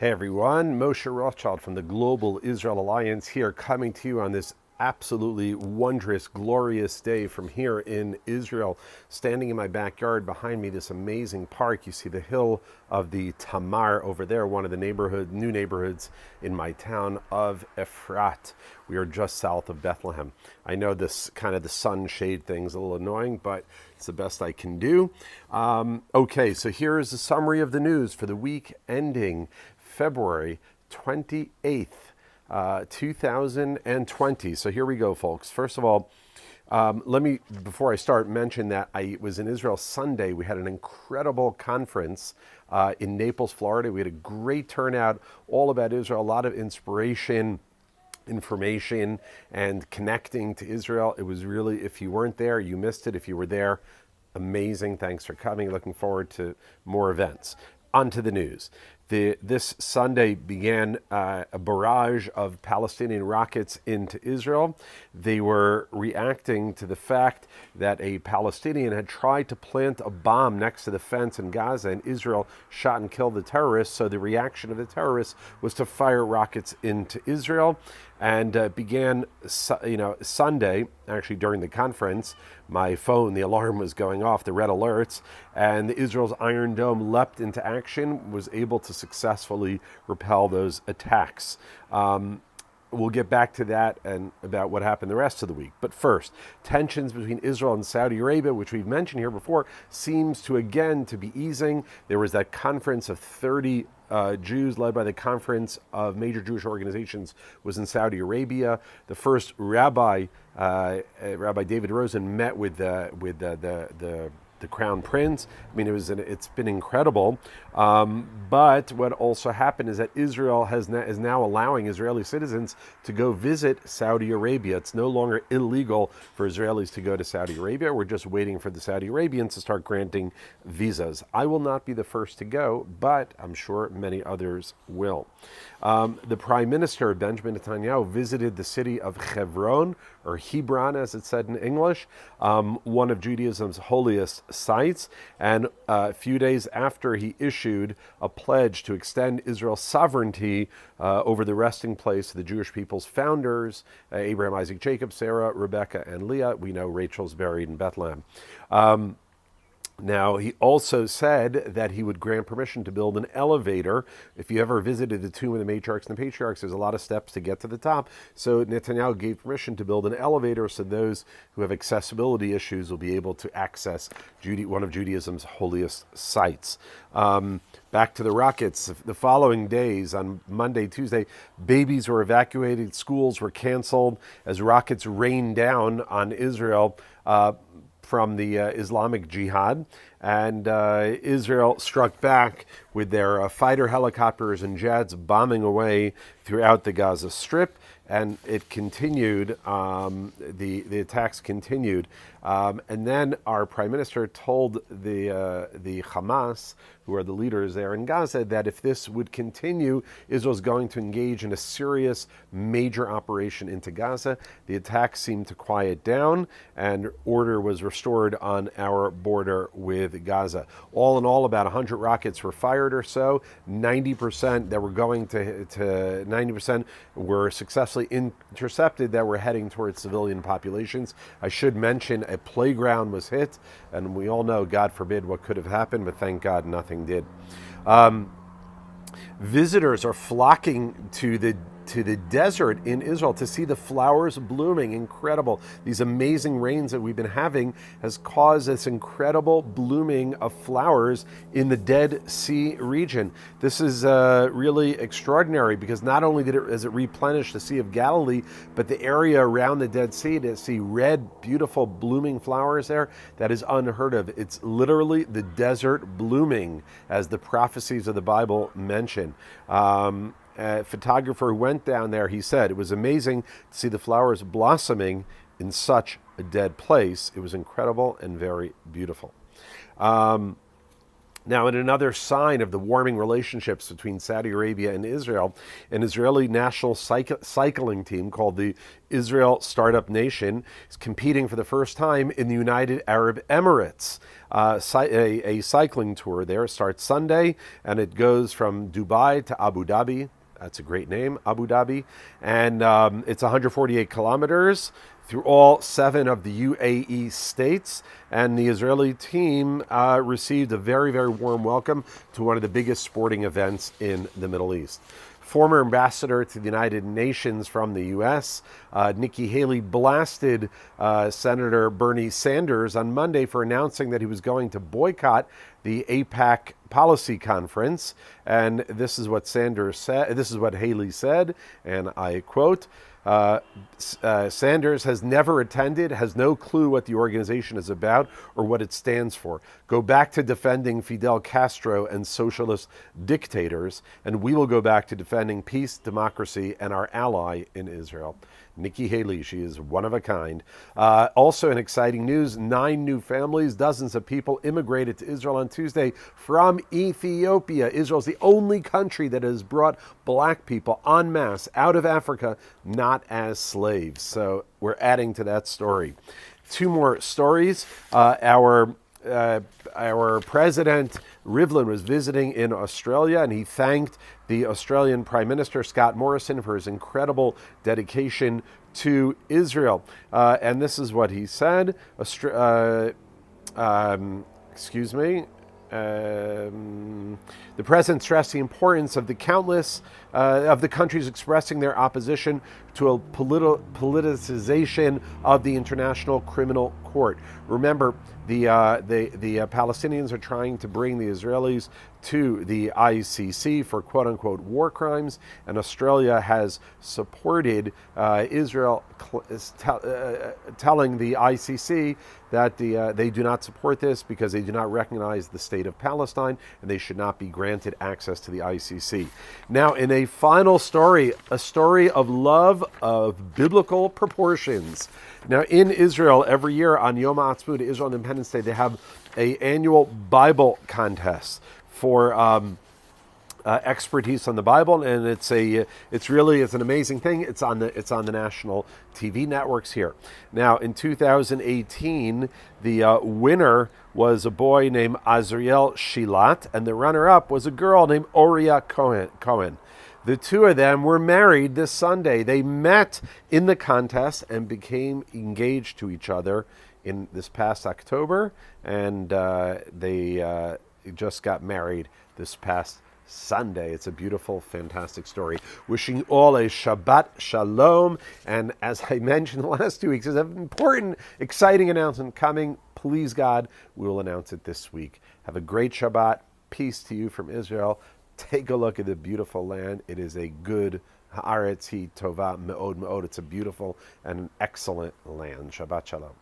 Hey everyone, Moshe Rothschild from the Global Israel Alliance here, coming to you on this absolutely wondrous, glorious day from here in Israel. Standing in my backyard behind me, this amazing park. You see the hill of the Tamar over there, one of the new neighborhoods in my town of Efrat. We are just south of Bethlehem. I know this kind of the sunshade thing's a little annoying, but it's the best I can do. Okay, so here is a summary of the news for the week ending February 28th, 2020. So here we go, folks. First of all, let me, before I start, mention that I was in Israel Sunday. We had an incredible conference in Naples, Florida. We had a great turnout, all about Israel, a lot of inspiration, information, and connecting to Israel. It was really, if you weren't there, you missed it. If you were there, amazing. Thanks for coming. Looking forward to more events. On to the news. This Sunday began a barrage of Palestinian rockets into Israel. They were reacting to the fact that a Palestinian had tried to plant a bomb next to the fence in Gaza, and Israel shot and killed the terrorists. So the reaction of the terrorists was to fire rockets into Israel, and began, Sunday, actually during the conference. My phone, the alarm was going off, the red alerts, and Israel's Iron Dome leapt into action, was able to successfully repel those attacks. We'll get back to that and about what happened the rest of the week. But first, tensions between Israel and Saudi Arabia, which we've mentioned here before, seems to again to be easing. There was that conference of 30 Jews led by the Conference of Major Jewish Organizations was in Saudi Arabia. The first rabbi, Rabbi David Rosen, met with the Crown Prince. I mean, it's been incredible. But what also happened is that Israel is now allowing Israeli citizens to go visit Saudi Arabia. It's no longer illegal for Israelis to go to Saudi Arabia. We're just waiting for the Saudi Arabians to start granting visas. I will not be the first to go, but I'm sure many others will. The Prime Minister, Benjamin Netanyahu, visited the city of Hebron, or Hebron as it's said in English, one of Judaism's holiest sites. And a few days after he issued a pledge to extend Israel's sovereignty over the resting place of the Jewish people's founders, Abraham, Isaac, Jacob, Sarah, Rebecca, and Leah. We know Rachel's buried in Bethlehem. Now, he also said that he would grant permission to build an elevator. If you ever visited the tomb of the matriarchs and the patriarchs, there's a lot of steps to get to the top. So Netanyahu gave permission to build an elevator so those who have accessibility issues will be able to access one of Judaism's holiest sites. Back to the rockets. The following days, on Monday, Tuesday, babies were evacuated, schools were canceled as rockets rained down on Israel from the Islamic Jihad, and Israel struck back with their fighter helicopters and jets bombing away throughout the Gaza Strip, and it continued, the attacks continued. And then our Prime Minister told the Hamas, who are the leaders there in Gaza, that if this would continue, Israel is going to engage in a serious, major operation into Gaza. The attacks seemed to quiet down, and order was restored on our border with Gaza. All in all, about 100 rockets were fired or so. 90% that were going to 90% were successfully intercepted that were heading towards civilian populations. I should mention a playground was hit, and we all know, God forbid, what could have happened, but thank God nothing did. Visitors are flocking to the desert in Israel to see the flowers blooming. Incredible. These amazing rains that we've been having has caused this incredible blooming of flowers in the Dead Sea region. This is really extraordinary, because not only has it replenished the Sea of Galilee, but the area around the Dead Sea, to see red, beautiful, blooming flowers there, that is unheard of. It's literally the desert blooming, as the prophecies of the Bible mention. A photographer who went down there, he said, it was amazing to see the flowers blossoming in such a dead place. It was incredible and very beautiful. Now, in another sign of the warming relationships between Saudi Arabia and Israel, an Israeli national cycling team called the Israel Startup Nation is competing for the first time in the United Arab Emirates. A cycling tour there starts Sunday, and it goes from Dubai to Abu Dhabi. That's a great name, Abu Dhabi. And it's 148 kilometers through all 7 of the UAE states. And the Israeli team received a very, very warm welcome to one of the biggest sporting events in the Middle East. Former ambassador to the United Nations from the U.S., Nikki Haley blasted Senator Bernie Sanders on Monday for announcing that he was going to boycott the AIPAC policy conference. And this is what Sanders said. This is what Haley said, and I quote, Sanders has never attended, has no clue what the organization is about or what it stands for. Go back to defending Fidel Castro and socialist dictators, and we will go back to defending peace, democracy, and our ally in Israel. Nikki Haley, she is one of a kind. Also in exciting news, 9 new families, dozens of people immigrated to Israel on Tuesday from Ethiopia. Israel is the only country that has brought black people en masse out of Africa, not as slaves. So we're adding to that story. 2 more stories. Our president, Rivlin, was visiting in Australia, and he thanked the Australian Prime Minister, Scott Morrison, for his incredible dedication to Israel. And this is what he said. The president stressed the importance of the countless of the countries expressing their opposition to a politicization of the International Criminal Court. Remember, the Palestinians are trying to bring the Israelis to the ICC for quote-unquote war crimes, and Australia has supported Israel telling the ICC that they do not support this because they do not recognize the state of Palestine and they should not be granted access to the ICC. Now, in a final story, a story of love of biblical proportions. Now, in Israel, every year on Yom HaAtzmaut, Israel Independence Day, they have an annual Bible contest for expertise on the Bible, and it's an amazing thing. It's on the national TV networks here. Now, in 2018, the winner was a boy named Azriel Shilat, and the runner-up was a girl named Oria Cohen. The 2 of them were married this Sunday. They met in the contest and became engaged to each other in this past October, and they just got married this past Sunday. It's a beautiful, fantastic story. Wishing all a Shabbat Shalom. And as I mentioned the last 2 weeks, there's an important, exciting announcement coming. Please, God, we will announce it this week. Have a great Shabbat. Peace to you from Israel. Take a look at the beautiful land. It is a good Haaretz hi tova me'od me'od. It's a beautiful and an excellent land. Shabbat Shalom.